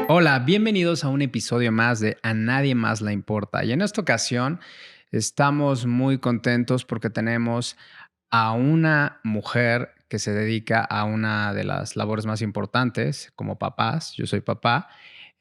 Hola, bienvenidos a un episodio más de A Nadie Más Le Importa. Y en esta ocasión estamos muy contentos porque tenemos a una mujer que se dedica a una de las labores más importantes como papás. Yo soy papá.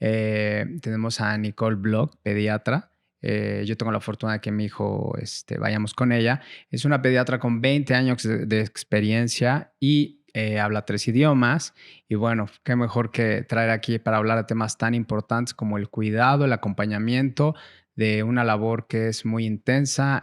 Tenemos a Nicole Block, pediatra. Yo tengo la fortuna de que mi hijo vayamos con ella. Es una pediatra con 20 años de experiencia y habla 3 idiomas. Y bueno, qué mejor que traer aquí para hablar de temas tan importantes como el cuidado, el acompañamiento de una labor que es muy intensa,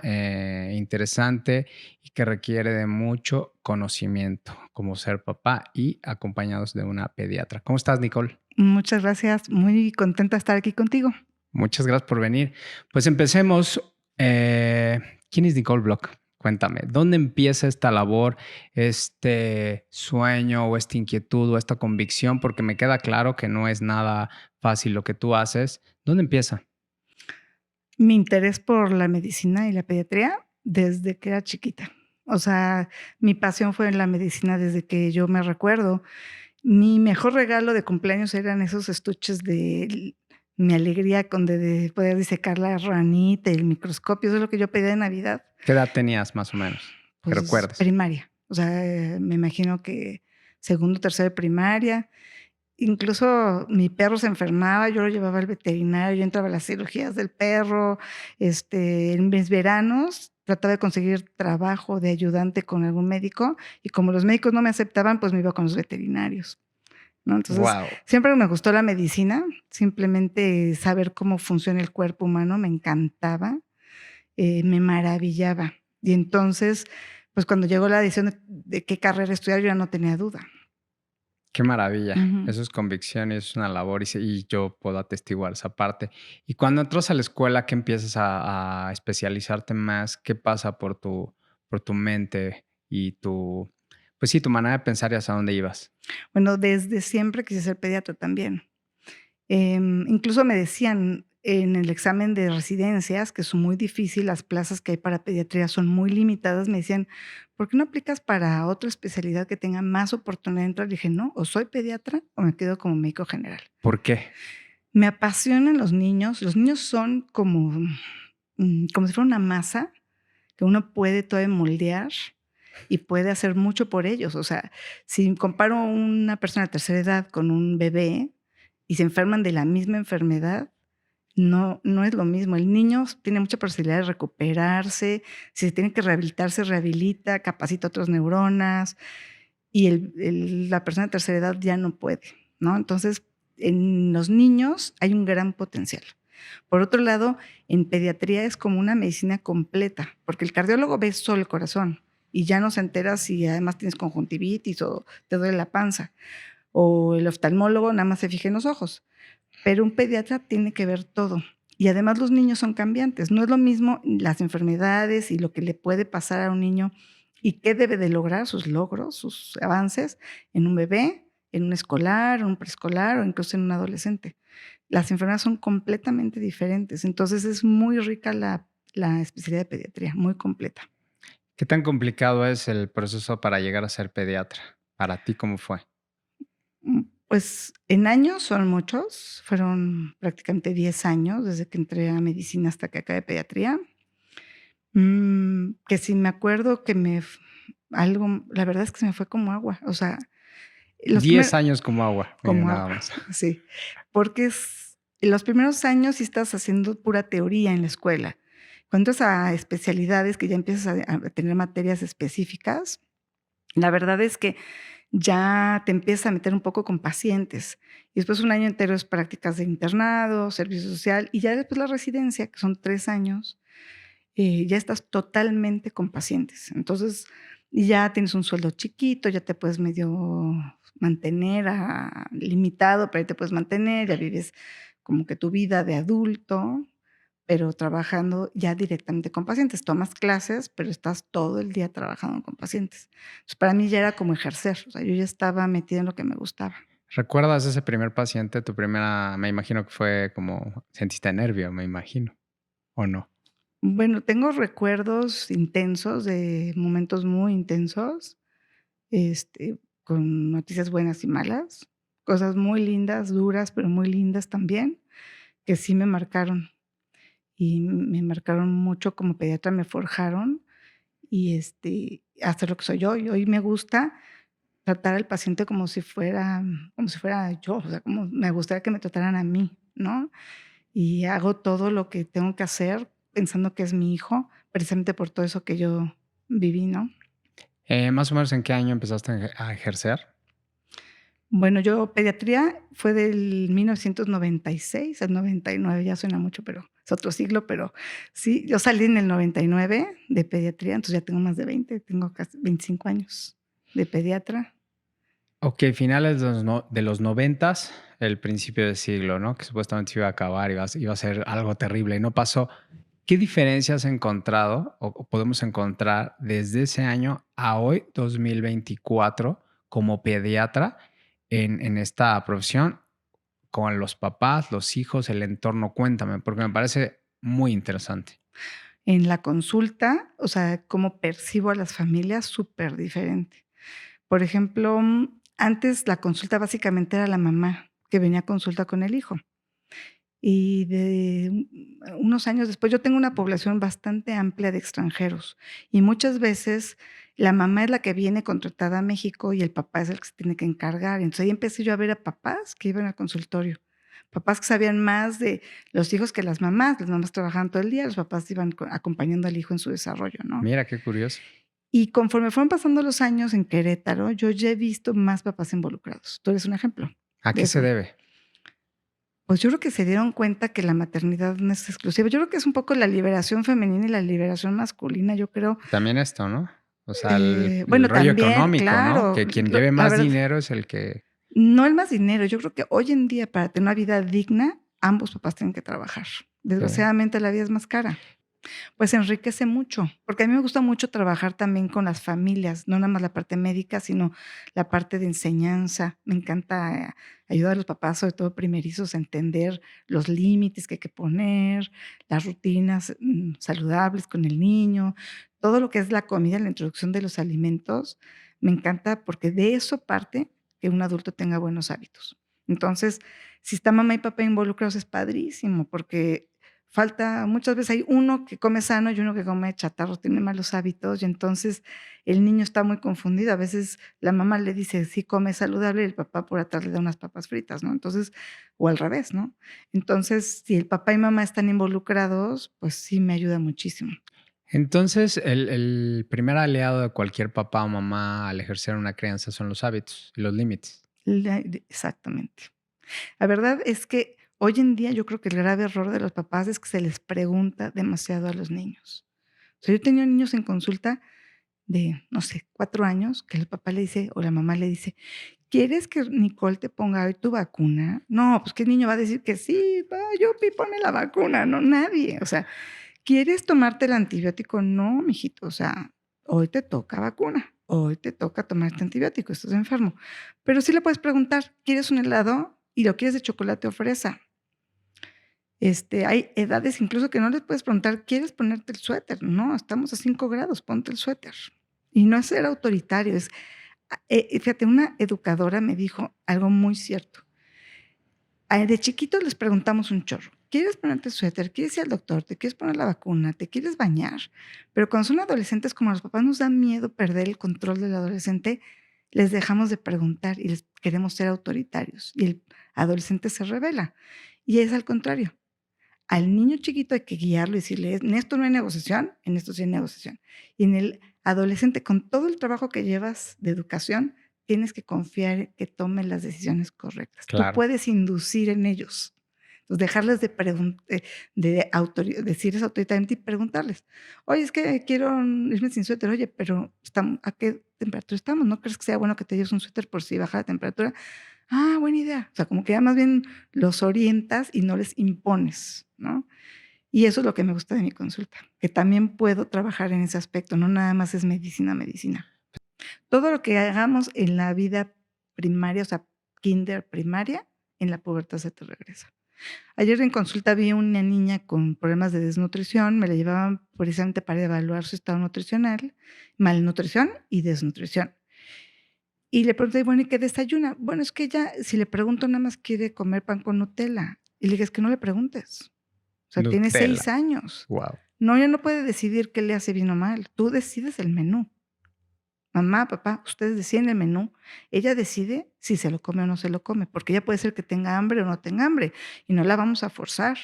interesante y que requiere de mucho conocimiento, como ser papá y acompañados de una pediatra. ¿Cómo estás, Nicole? Muchas gracias, muy contenta de estar aquí contigo. Muchas gracias por venir. Pues empecemos. ¿Quién es Nicole Block? Cuéntame, ¿dónde empieza esta labor, este sueño o esta inquietud o esta convicción? Porque me queda claro que no es nada fácil lo que tú haces. ¿Dónde empieza? Mi interés por la medicina y la pediatría desde que era chiquita. O sea, mi pasión fue en la medicina desde que yo me recuerdo. Mi mejor regalo de cumpleaños eran esos estuches de mi alegría con de poder disecar la ranita y el microscopio, eso es lo que yo pedía de Navidad. ¿Qué edad tenías más o menos? Que Pues recuerdes. primaria, o sea, me imagino que segundo, tercero de primaria. Incluso mi perro se enfermaba, yo lo llevaba al veterinario, yo entraba a las cirugías del perro, en mis veranos trataba de conseguir trabajo de ayudante con algún médico, y como los médicos no me aceptaban, pues me iba con los veterinarios, ¿no? Entonces, Wow. siempre me gustó la medicina, simplemente saber cómo funciona el cuerpo humano me encantaba, me maravillaba. Y entonces, pues, cuando llegó la decisión de qué carrera estudiar, yo ya no tenía duda. Qué maravilla. Ujú. Eso es convicción y es una labor y yo puedo atestiguar esa parte. Y cuando entras a la escuela, que empiezas a especializarte más, ¿qué pasa por tu mente y pues sí, tu manera de pensar y hacia dónde ibas? Bueno, desde siempre quise ser pediatra también. Incluso me decían en el examen de residencias, que es muy difícil, las plazas que hay para pediatría son muy limitadas, me decían: "¿Por qué no aplicas para otra especialidad que tenga más oportunidad de entrar?". Dije: "No, o soy pediatra o me quedo como médico general". ¿Por qué? Me apasionan los niños son como, como si fuera una masa que uno puede todavía moldear y puede hacer mucho por ellos. O sea, si comparo una persona de tercera edad con un bebé y se enferman de la misma enfermedad, no es lo mismo. El niño tiene mucha posibilidad de recuperarse, si se tiene que rehabilitar, se rehabilita, capacita otras neuronas, y la persona de tercera edad ya no puede, ¿no? Entonces, en los niños hay un gran potencial. Por otro lado, en pediatría es como una medicina completa, porque el cardiólogo ve solo el corazón y ya no se entera si además tienes conjuntivitis o te duele la panza, o el oftalmólogo nada más se fija en los ojos, pero un pediatra tiene que ver todo. Y además los niños son cambiantes, no es lo mismo las enfermedades y lo que le puede pasar a un niño y qué debe de lograr, sus logros, sus avances en un bebé, en un escolar, en un preescolar o incluso en un adolescente. Las enfermedades son completamente diferentes, entonces es muy rica la especialidad de pediatría, muy completa. ¿Qué tan complicado es el proceso para llegar a ser pediatra? Para ti, ¿cómo fue? Pues, en años son muchos, fueron prácticamente 10 años desde que entré a medicina hasta que acabé pediatría. Que si me acuerdo que algo, la verdad es que se me fue como agua, o sea, los 10 primeros años como agua, mira, como nada agua, más. sí, porque los primeros años sí estás haciendo pura teoría en la escuela. Cuando entras a especialidades que ya empiezas a tener materias específicas, la verdad es que ya te empiezas a meter un poco con pacientes. Y después un año entero es prácticas de internado, servicio social, y ya después la residencia, que son 3 años, ya estás totalmente con pacientes. Entonces, ya tienes un sueldo chiquito, ya te puedes medio mantener, limitado, pero ahí te puedes mantener, ya vives como que tu vida de adulto, pero trabajando ya directamente con pacientes. Tomas clases, pero estás todo el día trabajando con pacientes. Entonces, para mí ya era como ejercer, o sea, yo ya estaba metida en lo que me gustaba. ¿Recuerdas ese primer paciente, tu primera? Me imagino que fue como sentiste nervio, me imagino, ¿o no? Bueno, tengo recuerdos intensos de momentos muy intensos, con noticias buenas y malas, cosas muy lindas, duras, pero muy lindas también, que sí me marcaron, y me marcaron mucho como pediatra, me forjaron y, hasta lo que soy hoy. Hoy me gusta tratar al paciente como si fuera yo, o sea, como me gustaría que me trataran a mí, ¿no? Y hago todo lo que tengo que hacer pensando que es mi hijo, precisamente por todo eso que yo viví, ¿no? Más o menos, ¿en qué año empezaste a ejercer? Bueno, yo pediatría fue del 1996 al 99, ya suena mucho, pero es otro siglo, pero sí, yo salí en el 99 de pediatría, entonces ya tengo más de 20, tengo casi 25 años de pediatra. Okey, finales de los noventas, el principio del siglo, ¿no? Que supuestamente se iba a acabar, iba a ser algo terrible, y no pasó. ¿Qué diferencias has encontrado o podemos encontrar desde ese año a hoy, 2024, como pediatra en esta profesión, con los papás, los hijos, el entorno? Cuéntame, porque me parece muy interesante. En la consulta, o sea, cómo percibo a las familias, súper diferente. Por ejemplo, antes la consulta básicamente era la mamá que venía a consulta con el hijo. Y de unos años después, yo tengo una población bastante amplia de extranjeros, y muchas veces la mamá es la que viene contratada a México y el papá es el que se tiene que encargar. Entonces, ahí empecé yo a ver a papás que iban al consultorio, papás que sabían más de los hijos que las mamás trabajaban todo el día, los papás iban acompañando al hijo en su desarrollo, ¿no? Mira, qué curioso. Y conforme fueron pasando los años en Querétaro, yo ya he visto más papás involucrados. Tú eres un ejemplo ¿A de qué se eso. debe? Pues yo creo que se dieron cuenta que la maternidad no es exclusiva. Yo creo que es un poco la liberación femenina y la liberación masculina, yo creo. También esto, ¿no? O sea, el Bueno, rollo también, económico, ¿no? claro, Que quien lo lleve la más verdad, dinero es el que no el más dinero. Yo creo que hoy en día, para tener una vida digna, ambos papás tienen que trabajar. sí. Desgraciadamente, la vida es más cara. Pues enriquece mucho, porque a mí me gusta mucho trabajar también con las familias, no nada más la parte médica, sino la parte de enseñanza. Me encanta ayudar a los papás, sobre todo primerizos, a entender los límites que hay que poner, las rutinas saludables con el niño, todo lo que es la comida, la introducción de los alimentos. Me encanta porque de eso parte que un adulto tenga buenos hábitos. Entonces, si está mamá y papá involucrados es padrísimo, porque falta muchas veces hay uno que come sano y uno que come chatarros, tiene malos hábitos, y entonces el niño está muy confundido. A veces la mamá le dice: "Sí, come saludable", y el papá por atrás le da unas papas fritas, ¿no? Entonces, o al revés, ¿no? Entonces, si el papá y mamá están involucrados, pues sí me ayuda muchísimo. Entonces, el primer aliado de cualquier papá o mamá al ejercer una crianza son los hábitos y los límites. Exactamente. La verdad es que hoy en día yo creo que el grave error de los papás es que se les pregunta demasiado a los niños. O sea, yo tenía niños en consulta de, no sé, 4 años, que el papá le dice o la mamá le dice: "¿Quieres que Nicole te ponga hoy tu vacuna?". No, pues, ¿qué niño va a decir que sí? Va, yupi, ponme la vacuna, no, nadie. O sea, ¿quieres tomarte el antibiótico? No, mijito, o sea, hoy te toca vacuna, hoy te toca tomarte antibiótico, estás enfermo. Pero sí le puedes preguntar: "¿Quieres un helado? ¿Y lo quieres de chocolate o fresa?". Hay edades incluso que no les puedes preguntar: "¿Quieres ponerte el suéter?". No, estamos a 5 grados, ponte el suéter. Y no es ser autoritario, es fíjate, una educadora me dijo algo muy cierto. De chiquitos les preguntamos un chorro: "¿Quieres ponerte el suéter? ¿Quieres ir al doctor? ¿Te quieres poner la vacuna? ¿Te quieres bañar?". Pero cuando son adolescentes, como a los papás nos da miedo perder el control del adolescente, les dejamos de preguntar y les queremos ser autoritarios, y el adolescente se rebela. Y es al contrario. Al niño chiquito hay que guiarlo y decirle: "En esto no hay negociación, en esto sí hay negociación". Y en el adolescente, con todo el trabajo que llevas de educación, tienes que confiar que tomen las decisiones correctas. Tú Claro. puedes inducir en ellos. Entonces, dejarles de decirles autoritariamente y preguntarles: "Oye, es que quiero irme sin suéter". "Oye, pero ¿a qué temperatura estamos? ¿No crees que sea bueno que te lleves un suéter por si baja la temperatura?". "Ah, buena idea". O sea, como que ya más bien los orientas y no les impones, ¿no? Y eso es lo que me gusta de mi consulta, que también puedo trabajar en ese aspecto, no nada más es medicina, medicina. Todo lo que hagamos en la vida primaria, o sea, kinder, primaria, en la pubertad se te regresa. Ayer en consulta vi una niña con problemas de desnutrición, me la llevaban precisamente para evaluar su estado nutricional, malnutrición y desnutrición. Y le pregunté: "Bueno, ¿y qué desayuna?". Bueno, es que ella, si le pregunto, nada más quiere comer pan con Nutella. Y le dije: "Es que no le preguntes". O sea, tiene Nutella. 6 años. Wow. No, ella no puede decidir qué le hace bien o mal. Tú decides el menú. Mamá, papá, ustedes deciden el menú. Ella decide si se lo come o no se lo come, porque ella puede ser que tenga hambre o no tenga hambre, y no la vamos a forzar,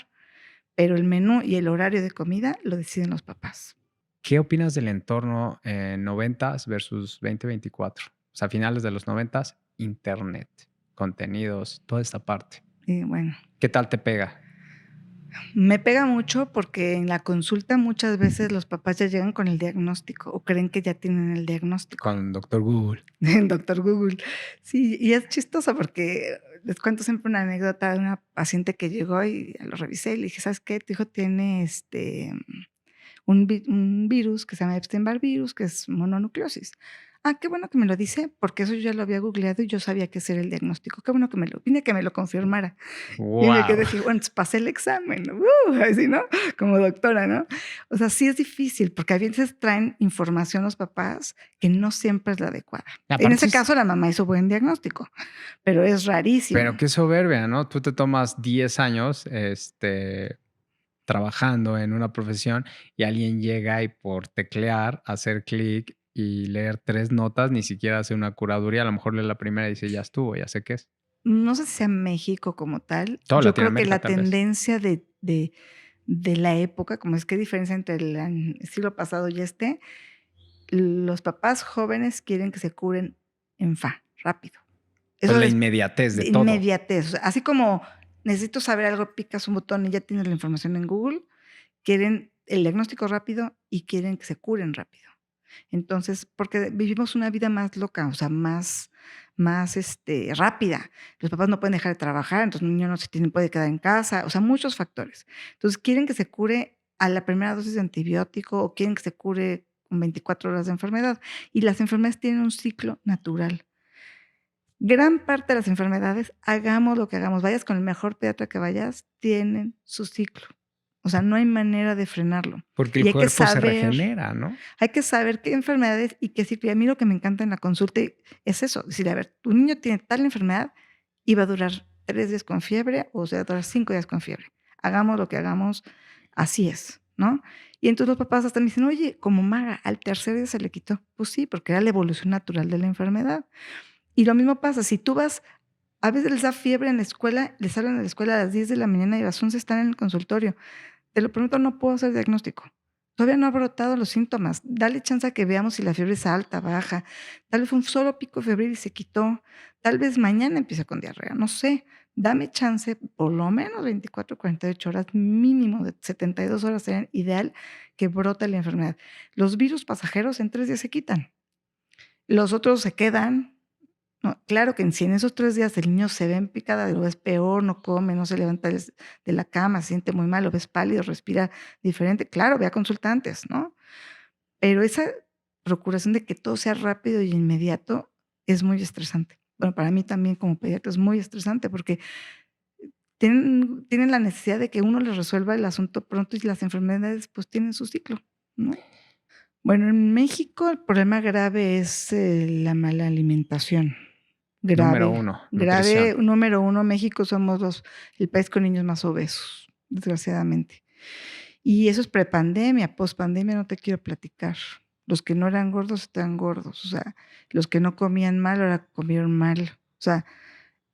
pero el menú y el horario de comida lo deciden los papás. ¿Qué opinas del entorno, 90s versus 2024? O sea, finales de los 90s, Internet, contenidos, toda esta parte. Y bueno, ¿Qué tal te pega? me pega mucho porque en la consulta muchas veces los papás ya llegan con el diagnóstico o creen que ya tienen el diagnóstico. Con Doctor Google. En Doctor Google. Sí, y es chistoso porque les cuento siempre una anécdota de una paciente que llegó y lo revisé y le dije: "¿Sabes qué? Tu hijo tiene, un virus que se llama Epstein-Barr virus, que es mononucleosis". "Ah, qué bueno que me lo dice, porque eso yo ya lo había googleado y yo sabía que ese era el diagnóstico. Qué bueno que vine a que me lo confirmara". Y me quedé Wow. así, bueno, entonces pasé el examen, así, ¿no? Como doctora, ¿no? O sea, sí es difícil, porque a veces traen información los papás que no siempre es la adecuada. En Aparte ese es caso, la mamá hizo buen diagnóstico, pero es rarísimo. pero qué soberbia, ¿no? Tú te tomas 10 años, trabajando en una profesión y alguien llega y por teclear, hacer clic y leer 3 notas, ni siquiera hace una curaduría, a lo mejor lee la primera y dice: "Ya estuvo, ya sé qué es". No sé si sea México como tal. Toda Yo creo que Latinoamérica, la tal vez. tendencia de la época, como es que hay diferencia entre el siglo pasado y este, los papás jóvenes quieren que se curen en rápido. Pues Eso la es inmediatez de de todo. inmediatez, o sea, así como necesito saber algo, picas un botón y ya tienes la información en Google, quieren el diagnóstico rápido y quieren que se curen rápido. Entonces, porque vivimos una vida más loca, o sea, más rápida. Los papás no pueden dejar de trabajar, entonces el niño no se puede quedar en casa, o sea, muchos factores. Entonces, quieren que se cure a la primera dosis de antibiótico o quieren que se cure con 24 horas de enfermedad, y las enfermedades tienen un ciclo natural. Gran parte de las enfermedades, hagamos lo que hagamos, vayas con el mejor pediatra que vayas, tienen su ciclo. O sea, no hay manera de frenarlo. Porque el Y cuerpo se regenera, ¿no? hay que saber qué enfermedades y qué ciclo. Y a mí lo que me encanta en la consulta es eso, decir, a ver, tu niño tiene tal enfermedad y va a durar 3 días con fiebre o sea, va a durar 5 días con fiebre. Hagamos lo que hagamos, así es, ¿no? Y entonces los papás hasta me dicen: "Oye, como Maga, al tercer día se le quitó". Pues sí, porque era la evolución natural de la enfermedad. Y lo mismo pasa, si tú vas a veces les da fiebre en la escuela, les hablan de la escuela a las 10 de la mañana y a las 11 están en el consultorio. Te lo prometo, no puedo hacer diagnóstico. Todavía no ha brotado los síntomas. Dale chance a que veamos si la fiebre es alta, baja. Tal vez fue un solo pico febril y se quitó. Tal vez mañana empiece con diarrea, no sé. Dame chance, por lo menos 24, 48 horas, mínimo de 72 horas serían ideal que brote la enfermedad. Los virus pasajeros en 3 días se quitan. Los otros se quedan. No, claro que si en esos 3 días el niño se ve en picada, lo ves peor, no come, no se levanta de la cama, se siente muy mal, lo ves pálido, respira diferente, claro, ve a consultantes, ¿no? Pero esa procuración de que todo sea rápido y inmediato es muy estresante. Bueno, para mí también como pediatra es muy estresante porque tienen la necesidad de que uno les resuelva el asunto pronto y las enfermedades, pues, tienen su ciclo, ¿no? Bueno, en México el problema grave es, la mala alimentación. Número Grave, uno, nutrición. grave, número uno, México somos el país con niños más obesos, desgraciadamente. Y eso es prepandemia, pospandemia no te quiero platicar. Los que no eran gordos están gordos, o sea, los que no comían mal, ahora comieron mal. O sea,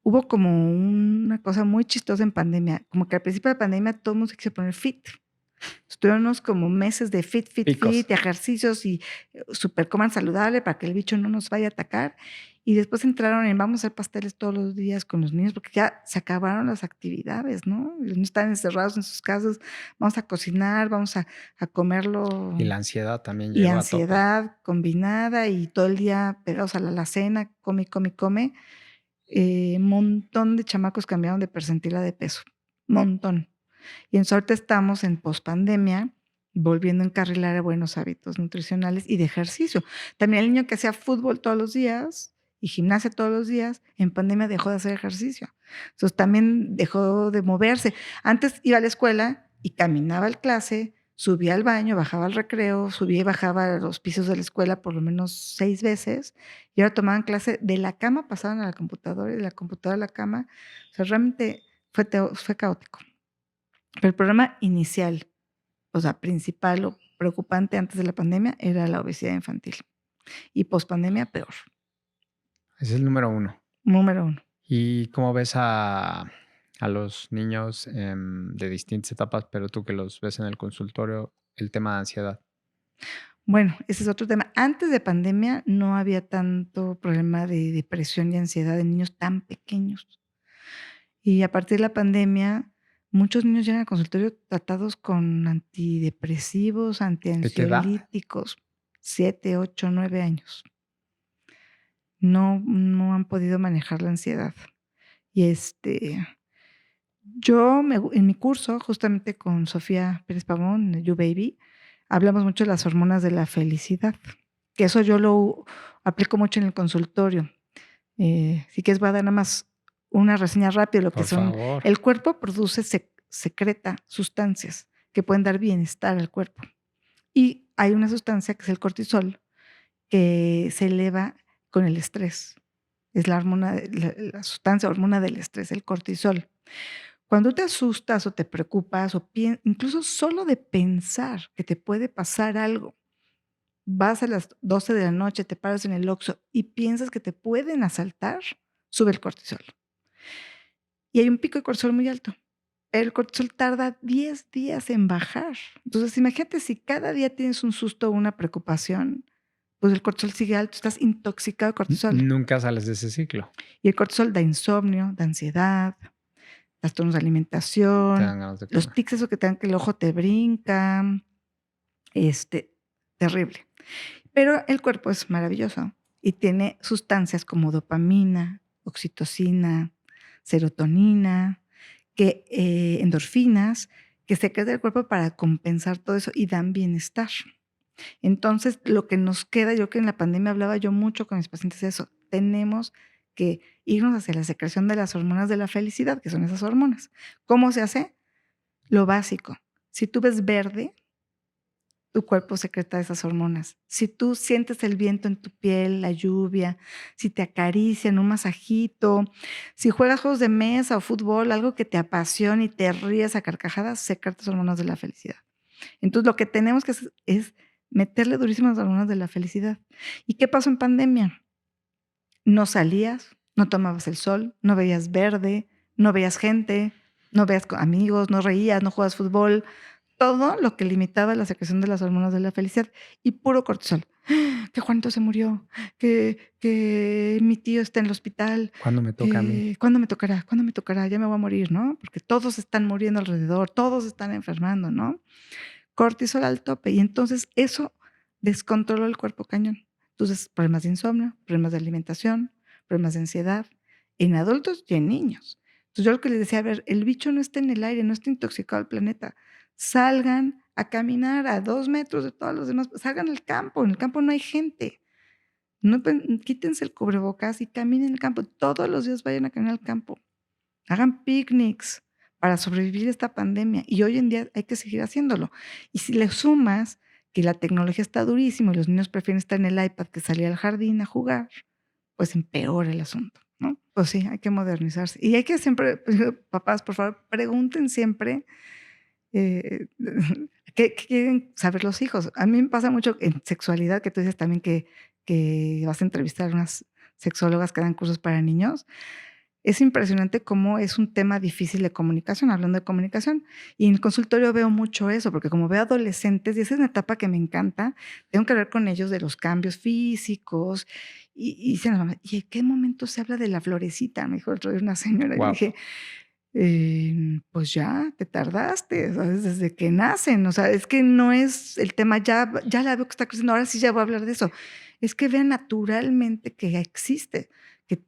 hubo como una cosa muy chistosa en pandemia, como que al principio de la pandemia todo el mundo se quiso poner fit. Estuvimos como meses de fit, fit, Picos. fit, y ejercicios y súper coman saludable para que el bicho no nos vaya a atacar. Y después entraron en vamos a hacer pasteles todos los días con los niños, porque ya se acabaron las actividades, ¿no? Los niños están encerrados en sus casas, vamos a cocinar, vamos a comerlo, Y la ansiedad también y llegó a tope. ansiedad combinada y todo el día pegados a la alacena, come, come, come. Montón de chamacos cambiaron de percentila de peso, montón. Y en suerte estamos en pospandemia, volviendo a encarrilar a buenos hábitos nutricionales y de ejercicio. También el niño que hacía fútbol todos los días y gimnasia todos los días, en pandemia dejó de hacer ejercicio. Entonces también dejó de moverse. Antes iba a la escuela y caminaba a clase, subía al baño, bajaba al recreo, subía y bajaba a los pisos de la escuela por lo menos 6 veces, y ahora tomaban clase de la cama, pasaban a la computadora y de la computadora a la cama. O sea, realmente fue caótico. Pero el problema inicial, o sea, principal o preocupante antes de la pandemia era la obesidad infantil. Y pospandemia, peor. Ese es el número 1. Número 1. ¿Y cómo ves a los niños de distintas etapas, pero tú que los ves en el consultorio, el tema de ansiedad? Bueno, ese es otro tema. Antes de pandemia no había tanto problema de depresión y ansiedad en niños tan pequeños. Y a partir de la pandemia, muchos niños llegan al consultorio tratados con antidepresivos, ¿De qué edad? antiansiolíticos, 7, 8, 9 años. No han podido manejar la ansiedad. Y, en mi curso, justamente con Sofía Pérez Pavón, de You Baby, hablamos mucho de las hormonas de la felicidad, que eso yo lo aplico mucho en el consultorio. Si quieres voy a dar nada más una reseña rápida de lo que Por son. favor. El cuerpo produce, secreta sustancias que pueden dar bienestar al cuerpo. Y hay una sustancia que es el cortisol, que se eleva con el estrés. Es la sustancia hormona del estrés, el cortisol. Cuando te asustas o te preocupas o incluso solo de pensar que te puede pasar algo, vas a las 12 de la noche, te paras en el Oxxo y piensas que te pueden asaltar, sube el cortisol. Y hay un pico de cortisol muy alto, pero el cortisol tarda 10 días en bajar. Entonces, imagínate si cada día tienes un susto o una preocupación, pues el cortisol sigue alto, estás intoxicado de cortisol. Nunca sales de ese ciclo. Y el cortisol da insomnio, da ansiedad, trastornos de Te alimentación, dan ganas de los comer. tics, eso que te dan que el ojo te brinca, terrible. Pero el cuerpo es maravilloso y tiene sustancias como dopamina, oxitocina, serotonina, endorfinas, que secreta el cuerpo para compensar todo eso y dan bienestar. Entonces, lo que nos queda, yo que en la pandemia hablaba yo mucho con mis pacientes de eso, tenemos que irnos hacia la secreción de las hormonas de la felicidad, que son esas hormonas. ¿Cómo se hace? Lo básico. Si tú ves verde, tu cuerpo secreta esas hormonas. Si tú sientes el viento en tu piel, la lluvia, si te acarician, un masajito, si juegas juegos de mesa o fútbol, algo que te apasiona y te ríes a carcajadas, secretas hormonas de la felicidad. Entonces, lo que tenemos que hacer es meterle durísimo las hormonas de la felicidad. ¿Y qué pasó en pandemia? No salías, no tomabas el sol, no veías verde, no veías gente, no veías amigos, no reías, no jugabas fútbol. Todo lo que limitaba la secreción de las hormonas de la felicidad y puro cortisol. Que Juanito se murió, que mi tío está en el hospital, ¿Cuándo me toca a mí? que ¿cuándo me tocará? ¿Cuándo me tocará? Ya me voy a morir, ¿no? Porque todos están muriendo alrededor, todos están enfermando, ¿no? Cortisol al tope. Y entonces eso descontroló el cuerpo cañón. Entonces, problemas de insomnio, problemas de alimentación, problemas de ansiedad en adultos y en niños. Entonces, yo lo que les decía, a ver, el bicho no está en el aire, no está intoxicado el planeta. Salgan a caminar a 2 metros de todos los demás, salgan al campo, en el campo no hay gente. No, quítense el cubrebocas y caminen en el campo. Todos los días vayan a caminar al campo. Hagan picnics para sobrevivir esta pandemia. Y hoy en día hay que seguir haciéndolo. Y si le sumas que la tecnología está durísima y los niños prefieren estar en el iPad que salir al jardín a jugar, pues empeora el asunto, ¿no? Pues sí, hay que modernizarse. Y hay que siempre, papás, por favor, pregunten siempre eh, qué quieren saber los hijos. A mí me pasa mucho en sexualidad, que tú dices también que vas a entrevistar a unas sexólogas que dan cursos para niños. Es impresionante cómo es un tema difícil de comunicación, hablando de comunicación. Y en el consultorio veo mucho eso, porque como veo adolescentes, y esa es una etapa que me encanta, tengo que hablar con ellos de los cambios físicos. Y dicen, ¿y en qué momento se habla de la florecita? Me dijo el otro día una señora. Y le Wow. dije, pues ya, te tardaste, ¿sabes? Desde que nacen. O sea, es que no es el tema, ya la veo que está creciendo, ahora sí ya voy a hablar de eso. Es que vean naturalmente que existe, que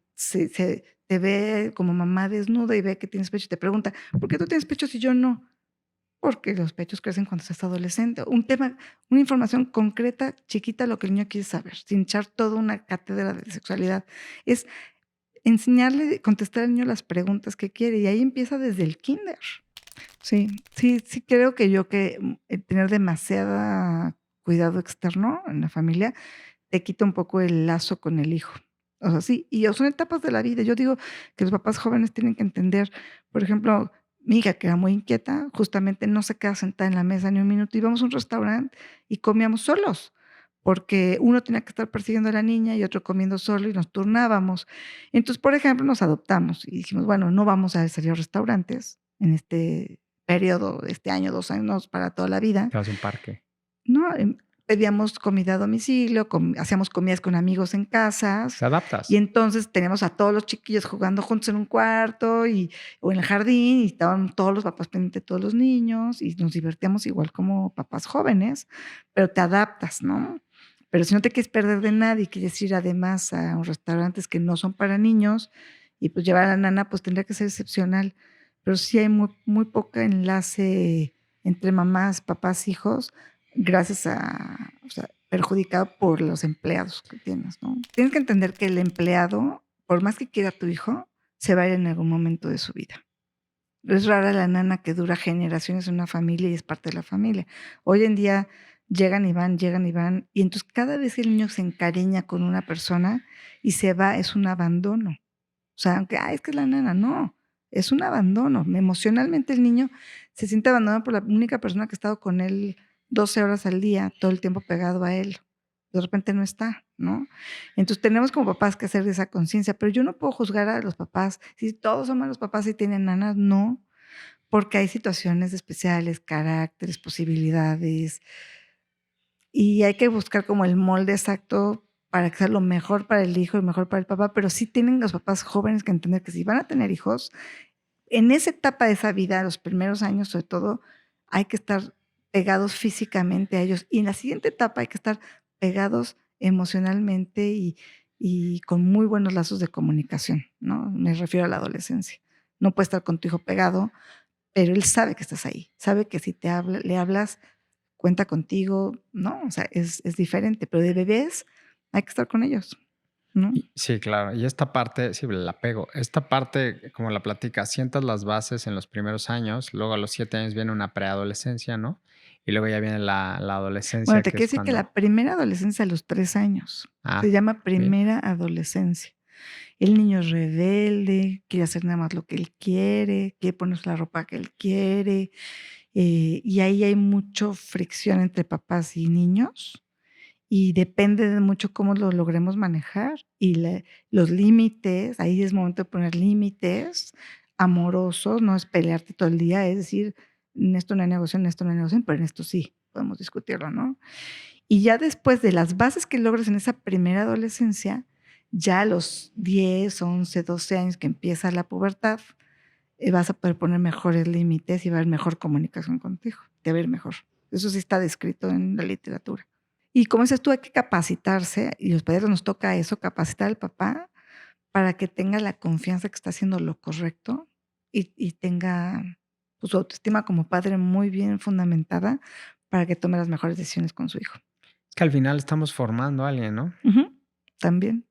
te ve como mamá desnuda y ve que tienes pecho y te pregunta, ¿por qué tú tienes pecho si yo no? porque los pechos crecen cuando se es adolescente. Un tema, una información concreta, chiquita, lo que el niño quiere saber, sin echar toda una cátedra de sexualidad. Es enseñarle, contestar al niño las preguntas que quiere, y ahí empieza desde el kinder. Sí, sí creo que tener demasiada cuidado externo en la familia te quita un poco el lazo con el hijo. O sea, sí, y son etapas de la vida. Yo digo que los papás jóvenes tienen que entender, por ejemplo, mi hija, que era muy inquieta, justamente no se queda sentada en la mesa ni un minuto. Íbamos a un restaurante y comíamos solos, porque uno tenía que estar persiguiendo a la niña y otro comiendo solo y nos turnábamos. Entonces, por ejemplo, nos adoptamos y dijimos, bueno, no vamos a salir a restaurantes en este periodo, este año, 2 años, para toda la vida. Te vas a un parque. No, pedíamos comida a domicilio, hacíamos comidas con amigos en casas, Te adaptas. y entonces teníamos a todos los chiquillos jugando juntos en un cuarto o en el jardín, y estaban todos los papás pendientes de todos los niños, y nos divertíamos igual como papás jóvenes, pero te adaptas, ¿no? Pero si no te quieres perder de nadie, quieres ir además a restaurantes que no son para niños, y pues llevar a la nana, pues tendría que ser excepcional. Pero sí hay muy poco enlace entre mamás, papás, hijos, gracias o sea, perjudicado por los empleados que tienes, ¿no? Tienes que entender que el empleado, por más que quiera a tu hijo, se va a ir en algún momento de su vida. Es rara la nana que dura generaciones en una familia y es parte de la familia. Hoy en día llegan y van, y entonces cada vez que el niño se encariña con una persona y se va, es un abandono. O sea, aunque, es que es la nana, no, es un abandono. Emocionalmente el niño se siente abandonado por la única persona que ha estado con él 12 horas al día, todo el tiempo pegado a él. De repente no está, ¿no? Entonces tenemos como papás que hacer esa conciencia, pero yo no puedo juzgar a los papás. Si todos son malos papás y tienen nanas, no, porque hay situaciones especiales, caracteres, posibilidades, y hay que buscar como el molde exacto para que sea lo mejor para el hijo y mejor para el papá, pero sí tienen los papás jóvenes que entender que si van a tener hijos, en esa etapa de esa vida, los primeros años sobre todo, hay que estar pegados físicamente a ellos, y en la siguiente etapa hay que estar pegados emocionalmente y con muy buenos lazos de comunicación, ¿no? Me refiero a la adolescencia. No puedes estar con tu hijo pegado, pero él sabe que estás ahí, sabe que si le hablas, cuenta contigo, ¿no? O sea, es diferente, pero de bebés hay que estar con ellos, ¿no? Sí, claro. Y esta parte, sí, el apego. Esta parte, como la platicas, sientas las bases en los primeros años, luego a los 7 años viene una preadolescencia, ¿no? Y luego ya viene la Bueno, adolescencia, te que quiero es decir que cuando... la primera adolescencia a los 3 años. Se Ah, llama bien. primera adolescencia. El niño es rebelde, quiere hacer nada más lo que él quiere ponerse la ropa que él quiere, y ahí hay mucho fricción entre papás y niños, y depende de mucho cómo lo logremos manejar, y los límites, ahí es momento de poner límites amorosos, no es pelearte todo el día, es decir, en esto no hay negociación, en esto no hay negociación, pero en esto sí, podemos discutirlo, ¿no? Y ya después de las bases que logres en esa primera adolescencia, ya a los 10, 11, 12 años que empieza la pubertad, vas a poder poner mejores límites y va a haber mejor comunicación contigo, te va a ir mejor. Eso sí está descrito en la literatura. Y como dices tú, hay que capacitarse, y los padres nos toca eso, capacitar al papá para que tenga la confianza que está haciendo lo correcto y tenga, pues, su autoestima como padre muy bien fundamentada para que tome las mejores decisiones con su hijo. Es que al final estamos formando a alguien, ¿no? Ujú, también.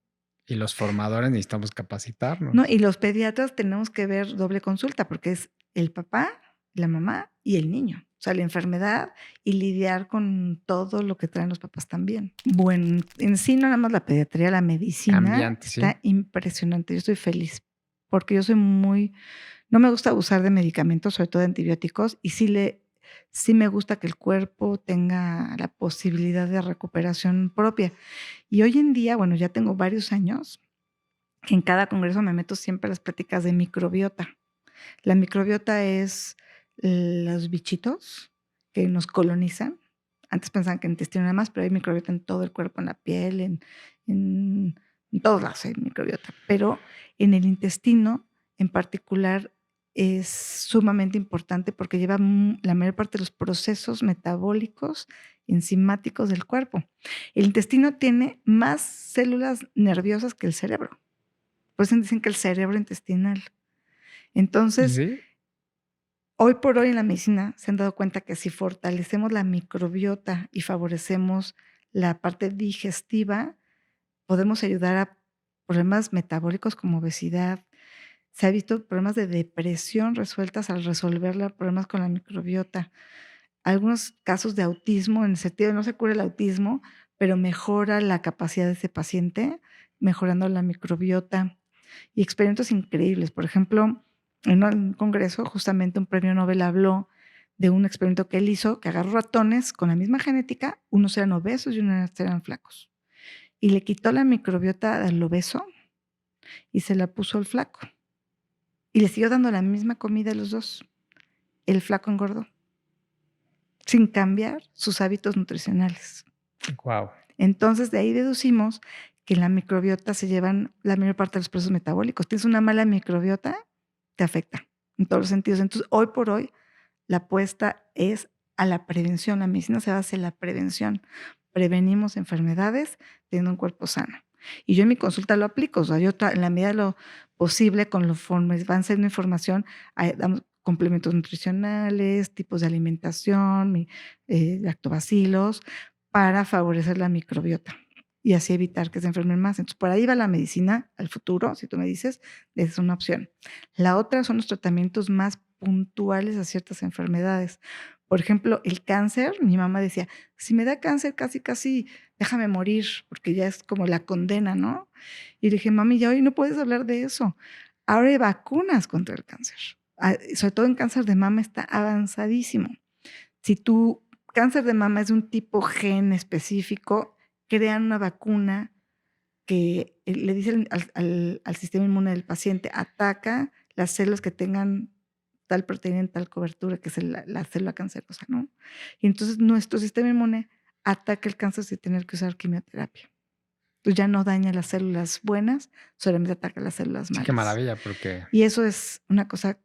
Y los formadores necesitamos No, capacitarnos. y los pediatras tenemos que ver doble consulta, porque es el papá, la mamá y el niño. O sea, la enfermedad y lidiar con todo lo que traen los papás también. Bueno, en sí, no nada más la pediatría, la medicina Cambiante, sí. está impresionante. Yo estoy feliz, porque yo soy no me gusta abusar de medicamentos, sobre todo de antibióticos, y sí me gusta que el cuerpo tenga la posibilidad de recuperación propia. Y hoy en día, bueno, ya tengo varios años que en cada congreso me meto siempre a las pláticas de microbiota. La microbiota es los bichitos que nos colonizan. Antes pensaban que en el intestino nada más, pero hay microbiota en todo el cuerpo, en la piel, en, en todos lados hay microbiota. Pero en el intestino, en particular, es sumamente importante porque lleva la mayor parte de los procesos metabólicos, enzimáticos del cuerpo. El intestino tiene más células nerviosas que el cerebro. Por eso dicen que el cerebro intestinal. Entonces, Sí. Hoy por hoy en la medicina se han dado cuenta que si fortalecemos la microbiota y favorecemos la parte digestiva, podemos ayudar a problemas metabólicos como obesidad. Se ha visto problemas de depresión resueltas al resolver los problemas con la microbiota. Algunos casos de autismo, en el sentido de no se cura el autismo, pero mejora la capacidad de ese paciente, mejorando la microbiota. Y experimentos increíbles. Por ejemplo, en un congreso, justamente un premio Nobel habló de un experimento que él hizo, que agarró ratones con la misma genética, unos eran obesos y unos eran flacos. Y le quitó la microbiota al obeso y se la puso al flaco. Y le siguió dando la misma comida a los dos. El flaco engordó, sin cambiar sus hábitos nutricionales. Wow. Entonces, de ahí deducimos que en la microbiota se llevan la mayor parte de los procesos metabólicos. Tienes una mala microbiota, te afecta en todos los sentidos. Entonces, hoy por hoy, la apuesta es a la prevención. La medicina se basa en la prevención. Prevenimos enfermedades teniendo un cuerpo sano. Y yo en mi consulta lo aplico. O sea, yo en la medida de lo posible, conforme van saliendo información, damos complementos nutricionales, tipos de alimentación, lactobacilos, para favorecer la microbiota y así evitar que se enfermen más. Entonces, por ahí va la medicina al futuro, si tú me dices, es una opción. La otra son los tratamientos más puntuales a ciertas enfermedades. Por ejemplo, el cáncer, mi mamá decía, si me da cáncer, casi, déjame morir, porque ya es como la condena, ¿no? Y le dije, mami, ya hoy no puedes hablar de eso. Ahora hay vacunas contra el cáncer. Sobre todo en cáncer de mama está avanzadísimo. Si tu cáncer de mama es de un tipo gen específico, crean una vacuna que le dice al sistema inmune del paciente, ataca las células que tengan tal proteína en tal cobertura, que es la célula cancerosa, ¿no? Y entonces nuestro sistema inmune ataca el cáncer sin tener que usar quimioterapia. Entonces ya no daña las células buenas, solamente ataca las células Sí, malas. qué maravilla, porque... Y eso es una cosa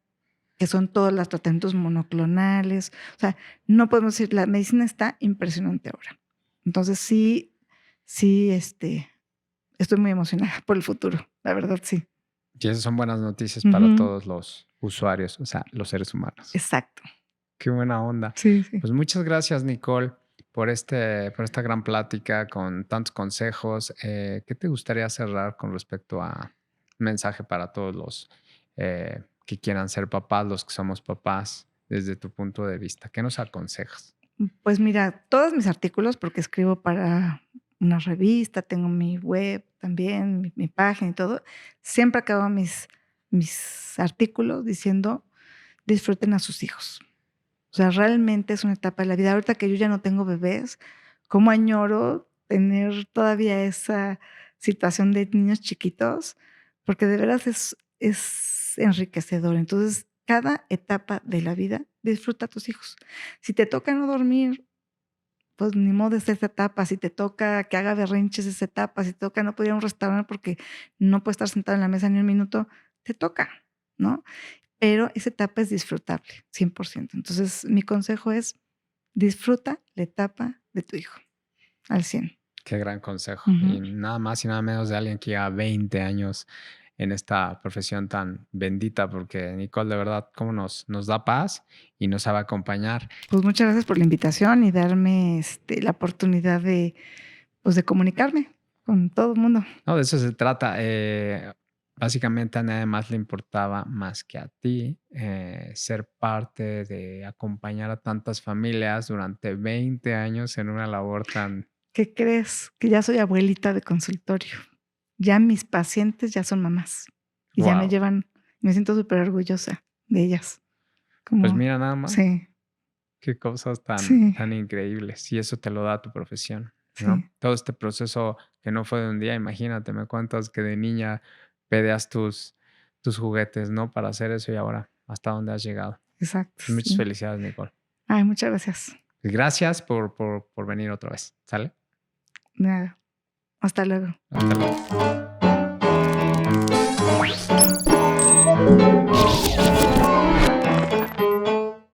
que son todos los tratamientos monoclonales. O sea, no podemos decir, la medicina está impresionante ahora. Entonces sí, estoy muy emocionada por el futuro, la verdad, sí. Y esas son buenas noticias para todos los usuarios, o sea, los seres humanos. Exacto. Qué buena onda. Sí. Pues muchas gracias, Nicole, por esta gran plática con tantos consejos. ¿Qué te gustaría cerrar con respecto a un mensaje para todos los que quieran ser papás, los que somos papás, desde tu punto de vista? ¿Qué nos aconsejas? Pues mira, todos mis artículos, porque escribo para una revista, tengo mi web también, mi página y todo, siempre acabo mis artículos diciendo, disfruten a sus hijos. O sea, realmente es una etapa de la vida. Ahorita que yo ya no tengo bebés, cómo añoro tener todavía esa situación de niños chiquitos, porque de veras es enriquecedor. Entonces, cada etapa de la vida, disfruta a tus hijos. Si te toca no dormir, pues ni modo es esa etapa. Si te toca que haga berrinches, esa etapa. Si te toca no poder ir a un restaurante porque no puede estar sentado en la mesa ni un minuto, te toca, ¿no? Pero esa etapa es disfrutable, 100%. Entonces, mi consejo es, disfruta la etapa de tu hijo, al 100. Qué gran consejo. Y nada más y nada menos de alguien que lleva 20 años en esta profesión tan bendita, porque Nicole, de verdad, cómo nos da paz y nos sabe acompañar. Pues muchas gracias por la invitación y darme la oportunidad de comunicarme con todo el mundo. No, de eso se trata. Básicamente a nadie más le importaba más que a ti ser parte de acompañar a tantas familias durante 20 años en una labor tan... ¿Qué crees? Que ya soy abuelita de consultorio. Ya mis pacientes ya son mamás. Y ya me Wow. llevan, me siento súper orgullosa de ellas. Pues mira nada más. Sí. Qué cosas Sí. tan increíbles. Y eso te lo da tu profesión, ¿no? Sí. Todo este proceso que no fue de un día, imagínate, me cuentas que de niña pedías tus juguetes, ¿no? Para hacer eso y ahora hasta dónde has llegado. Exacto. Muchas felicidades, Nicole. Ay, muchas gracias. Gracias por venir otra vez. ¿Sale? Nada. Hasta luego. Hasta luego.